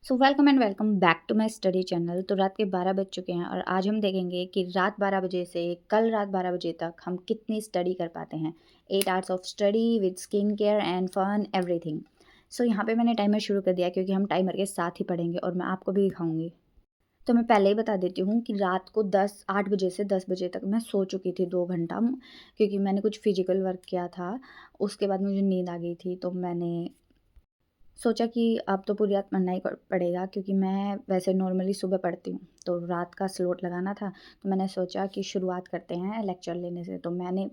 So welcome and welcome back to my study channel. तो रात के 12 बज चुके हैं और आज हम देखेंगे कि रात 12 बजे से कल रात 12 बजे तक हम कितनी स्टडी कर पाते हैं। 8 hours of study with skin care and fun everything. So यहाँ पे मैंने टाइमर शुरू कर दिया क्योंकि हम टाइमर के साथ ही पढ़ेंगे और मैं आपको भी दिखाऊंगी। तो मैं पहले ही बता देती हूँ कि रात को 8 बजे से 10 बजे तक मैं सो चुकी थी 2 घंटा, क्योंकि मैंने कुछ फिजिकल वर्क किया था। उसके बाद मुझे नींद आ गई थी तो मैंने सोचा कि अब तो पूरी रात पढ़ना ही पड़ेगा, क्योंकि मैं वैसे नॉर्मली सुबह पढ़ती हूँ तो रात का स्लॉट लगाना था। तो मैंने सोचा कि शुरुआत करते हैं लेक्चर लेने से। तो मैंने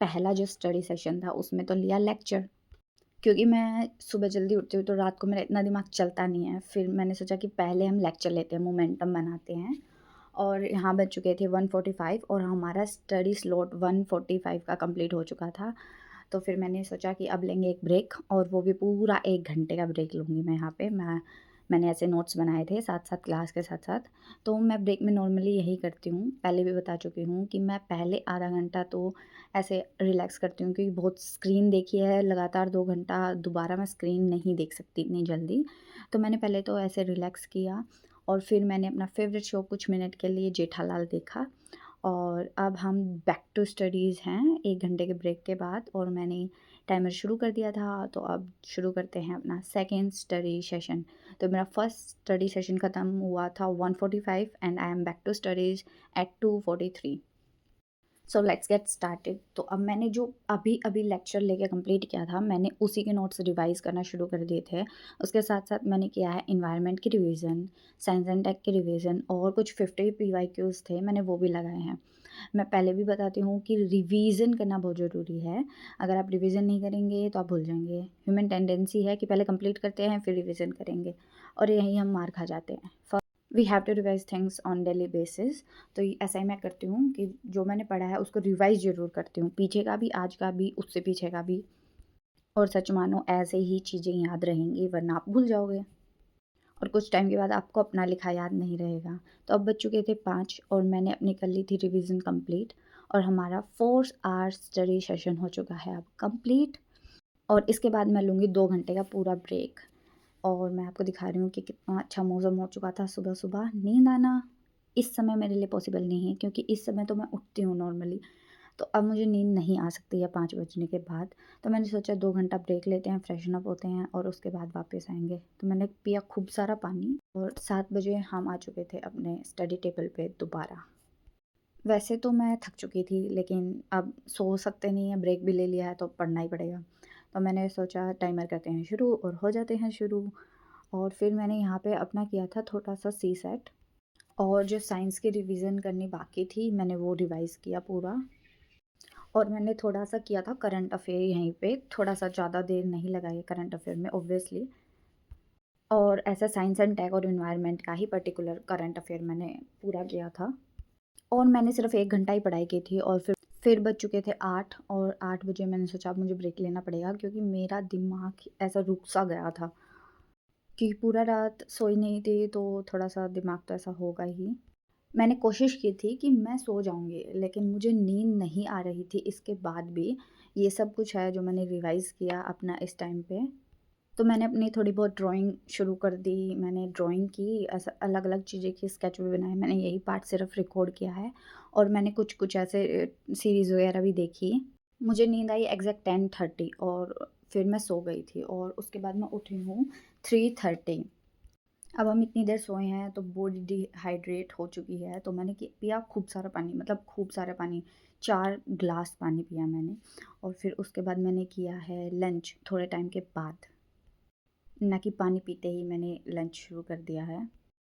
पहला जो स्टडी सेशन था उसमें तो लिया लेक्चर, क्योंकि मैं सुबह जल्दी उठती हूँ तो रात को मेरा इतना दिमाग चलता नहीं है। फिर मैंने सोचा कि पहले हम लेक्चर लेते हैं, मोमेंटम बनाते हैं। और यहाँ बज चुके थे 1:45 और हमारा स्टडी स्लॉट 1:45 का कंप्लीट हो चुका था। तो फिर मैंने सोचा कि अब लेंगे एक ब्रेक, और वो भी पूरा 1 घंटे का ब्रेक लूँगी मैं यहाँ पे। मैंने ऐसे नोट्स बनाए थे साथ साथ क्लास के साथ साथ। तो मैं ब्रेक में नॉर्मली यही करती हूँ, पहले भी बता चुकी हूँ कि मैं पहले आधा घंटा तो ऐसे रिलैक्स करती हूँ, क्योंकि बहुत स्क्रीन देखी है लगातार 2 घंटा, दोबारा मैं स्क्रीन नहीं देख सकती इतनी जल्दी। तो मैंने पहले तो ऐसे रिलैक्स किया और फिर मैंने अपना फेवरेट शो कुछ मिनट के लिए जेठालाल देखा। और अब हम बैक टू स्टडीज़ हैं 1 घंटे के ब्रेक के बाद, और मैंने टाइमर शुरू कर दिया था। तो अब शुरू करते हैं अपना सेकेंड स्टडी सेशन। तो मेरा फर्स्ट स्टडी सेशन ख़त्म हुआ था 1:45 and I am back to studies at 2:43। So let's get started. तो अब मैंने जो अभी अभी लेक्चर लेके कंप्लीट किया था, मैंने उसी के नोट्स रिवाइज़ करना शुरू कर दिए थे। उसके साथ साथ मैंने किया है इन्वायरमेंट की रिवीजन, साइंस एंड टेक की रिवीजन, और कुछ 50 PYQs थे मैंने वो भी लगाए हैं। मैं पहले भी बताती हूँ कि रिवीजन करना बहुत ज़रूरी है। अगर आप रिवीजन नहीं करेंगे तो आप भूल जाएंगे। ह्यूमन टेंडेंसी है कि पहले कंप्लीट करते हैं फिर रिवीजन करेंगे, और यही हम मार खा जाते हैं। We have to revise things on daily basis. तो ऐसा ही मैं करती हूँ कि जो मैंने पढ़ा है उसको रिवाइज ज़रूर करती हूँ, पीछे का भी, आज का भी, उससे पीछे का भी। और सच मानो ऐसे ही चीज़ें याद रहेंगी, वरना आप भूल जाओगे और कुछ टाइम के बाद आपको अपना लिखा याद नहीं रहेगा। तो अब बज चुके थे 5 और मैंने अपनी कर ली थी रिवीजन कंप्लीट, और हमारा 4 आवर्स स्टडी सेशन हो चुका है अब कंप्लीट। और इसके बाद मैं लूँगी 2 घंटे का पूरा ब्रेक। और मैं आपको दिखा रही हूँ कि कितना अच्छा मौसम हो चुका था। सुबह सुबह नींद आना इस समय मेरे लिए पॉसिबल नहीं है, क्योंकि इस समय तो मैं उठती हूँ नॉर्मली। तो अब मुझे नींद नहीं आ सकती है 5 बजने के बाद। तो मैंने सोचा 2 घंटा ब्रेक लेते हैं, फ्रेशन अप होते हैं और उसके बाद वापस आएंगे। तो मैंने पिया खूब सारा पानी, और 7 बजे हम आ चुके थे अपने स्टडी टेबल पे दोबारा। वैसे तो मैं थक चुकी थी, लेकिन अब सो सकते नहीं है, ब्रेक भी ले लिया है तो पढ़ना ही पड़ेगा। तो मैंने सोचा टाइमर करते हैं शुरू, और हो जाते हैं शुरू। और फिर मैंने यहाँ पे अपना किया था थोड़ा सा सी सेट, और जो साइंस की रिवीजन करनी बाकी थी मैंने वो रिवाइज़ किया पूरा। और मैंने थोड़ा सा किया था करंट अफेयर यहीं पे, थोड़ा सा, ज़्यादा देर नहीं लगाई करंट अफेयर में ऑब्वियसली। और ऐसा साइंस एंड टेक और इन्वायरमेंट का ही पर्टिकुलर करंट अफेयर मैंने पूरा किया था। और मैंने सिर्फ 1 घंटा ही पढ़ाई की थी। और फिर बज चुके थे 8, और 8 बजे मैंने सोचा अब मुझे ब्रेक लेना पड़ेगा, क्योंकि मेरा दिमाग ऐसा रुक सा गया था कि पूरा रात सोई नहीं थी, तो थोड़ा सा दिमाग तो ऐसा होगा ही। मैंने कोशिश की थी कि मैं सो जाऊंगी, लेकिन मुझे नींद नहीं आ रही थी। इसके बाद भी ये सब कुछ है जो मैंने रिवाइज़ किया अपना इस टाइम पे। तो मैंने अपनी थोड़ी बहुत ड्राइंग शुरू कर दी। मैंने ड्राइंग की, ऐसा अलग अलग चीज़ें की, स्केच भी बनाए। मैंने यही पार्ट सिर्फ रिकॉर्ड किया है, और मैंने कुछ कुछ ऐसे सीरीज़ वगैरह भी देखी। मुझे नींद आई एग्जैक्ट 10:30, और फिर मैं सो गई थी, और उसके बाद मैं उठी हूँ 3:30। अब हम इतनी देर सोए हैं तो बॉडी डिहाइड्रेट हो चुकी है। तो मैंने पिया खूब सारा पानी, मतलब खूब सारा पानी, 4 ग्लास पानी पिया मैंने। और फिर उसके बाद मैंने किया है लंच थोड़े टाइम के बाद, ना कि पानी पीते ही मैंने लंच शुरू कर दिया है।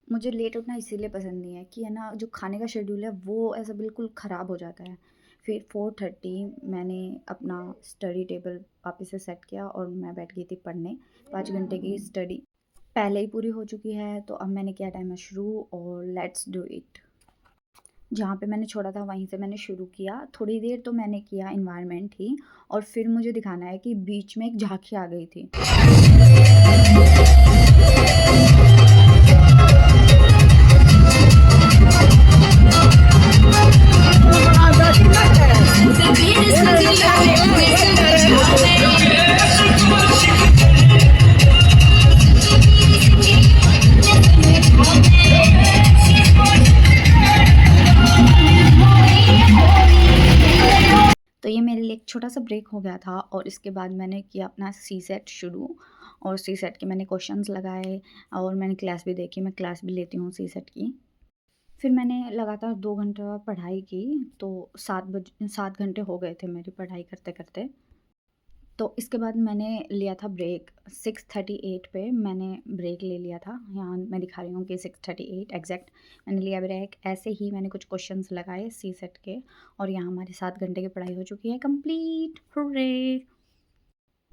मुझे लेट उठना इसीलिए पसंद नहीं है कि है ना, जो खाने का शेड्यूल है वो ऐसा बिल्कुल ख़राब हो जाता है। फिर 4:30 मैंने अपना स्टडी टेबल वापस से सेट किया और मैं बैठ गई थी पढ़ने। 5 घंटे की स्टडी पहले ही पूरी हो चुकी है। तो अब मैंने किया टाइमर शुरू, और लेट्स डू इट। जहाँ पे मैंने छोड़ा था वहीं से मैंने शुरू किया। थोड़ी देर तो मैंने किया इन्वायरमेंट ही, और फिर मुझे दिखाना है कि बीच में एक झांकी आ गई थी। लिए एक छोटा-सा ब्रेक हो गया था और इसके बाद मैंने किया अपना सीसेट शुरू और सीसेट के मैंने क्वेश्चंस लगाए और मैंने क्लास भी देखी, मैं क्लास भी लेती हूँ सीसेट की। फिर मैंने लगातार 2 घंटा पढ़ाई की, तो 7 घंटे हो गए थे मेरी पढ़ाई करते-करते। तो इसके बाद मैंने लिया था ब्रेक 6:38 पे मैंने ब्रेक ले लिया था। यहाँ मैं दिखा रही हूँ कि 6:38 एग्ज़ैक्ट मैंने लिया ब्रेक। ऐसे ही मैंने कुछ क्वेश्चंस लगाए सीसेट के और यहाँ हमारी 7 घंटे की पढ़ाई हो चुकी है कंप्लीट, हुर्रे!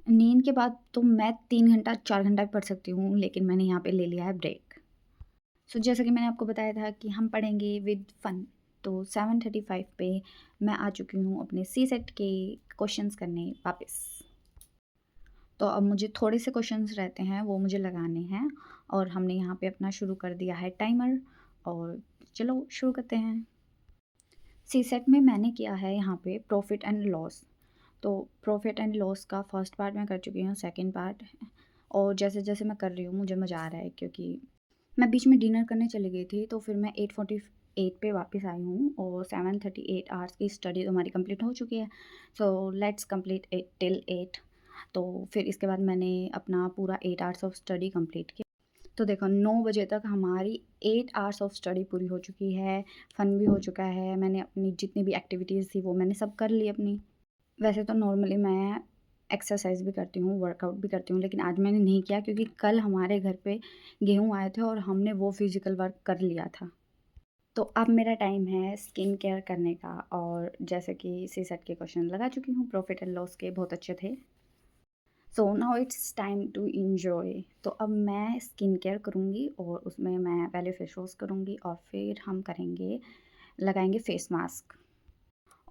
नींद के बाद तो मैं 3 घंटा 4 घंटा भी पढ़ सकती हूँ, लेकिन मैंने यहाँ पे ले लिया है ब्रेक। सो जैसा कि मैंने आपको बताया था कि हम पढ़ेंगे विद फन, तो 7:35 पे मैं आ चुकी हूँ अपने सीसेट के क्वेश्चंस करने वापस। तो अब मुझे थोड़े से क्वेश्चंस रहते हैं, वो मुझे लगाने हैं और हमने यहाँ पे अपना शुरू कर दिया है टाइमर और चलो शुरू करते हैं। सीसेट में मैंने किया है यहाँ पे प्रॉफिट एंड लॉस। तो प्रॉफिट एंड लॉस का फर्स्ट पार्ट मैं कर चुकी हूँ, सेकंड पार्ट और जैसे-जैसे मैं कर रही हूँ मुझे मज़ा आ रहा है क्योंकि मैं बीच में डिनर करने चली गई थी, तो फिर मैं 8:48 पे वापस आई हूँ और 7:38 आवर्स की स्टडी तो हमारी कंप्लीट हो चुकी है। So let's complete it till 8। तो फिर इसके बाद मैंने अपना पूरा 8 आवर्स ऑफ स्टडी कंप्लीट किया। तो देखो 9 बजे तक हमारी 8 आवर्स ऑफ स्टडी पूरी हो चुकी है, फ़न भी हो चुका है, मैंने अपनी जितनी भी एक्टिविटीज़ थी वो मैंने सब कर ली अपनी। वैसे तो नॉर्मली मैं एक्सरसाइज़ भी करती हूँ, वर्कआउट भी करती हूँ, लेकिन आज मैंने नहीं किया क्योंकि कल हमारे घर पे गेहूँ आए थे और हमने वो फिज़िकल वर्क कर लिया था। तो अब मेरा टाइम है स्किन केयर करने का और जैसे कि सीसेट के क्वेश्चन लगा चुकी हूँ, प्रॉफिट एंड लॉस के बहुत अच्छे थे। So now it's time to enjoy. तो अब मैं स्किन केयर करूँगी और उसमें मैं पहले फेस वॉश करूँगी और फिर हम लगाएँगे फेस मास्क।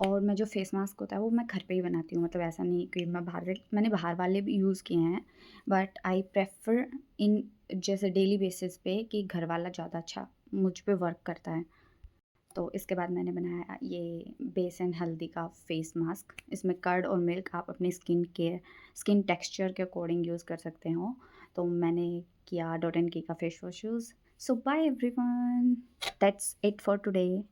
और मैं जो फेस मास्क होता है वो मैं घर पे ही बनाती हूँ, मतलब ऐसा नहीं कि मैंने बाहर वाले भी यूज़ किए हैं, बट आई प्रेफ़र इन जैसे डेली बेसिस पे कि घर वाला ज़्यादा अच्छा मुझ पे वर्क करता है। तो इसके बाद मैंने बनाया ये बेसन हल्दी का फेस मास्क। इसमें कर्ड और मिल्क आप अपनी स्किन टेक्सचर के अकॉर्डिंग यूज़ कर सकते हो। तो मैंने किया डॉट एंड की का face wash use. So bye everyone, that's it for today.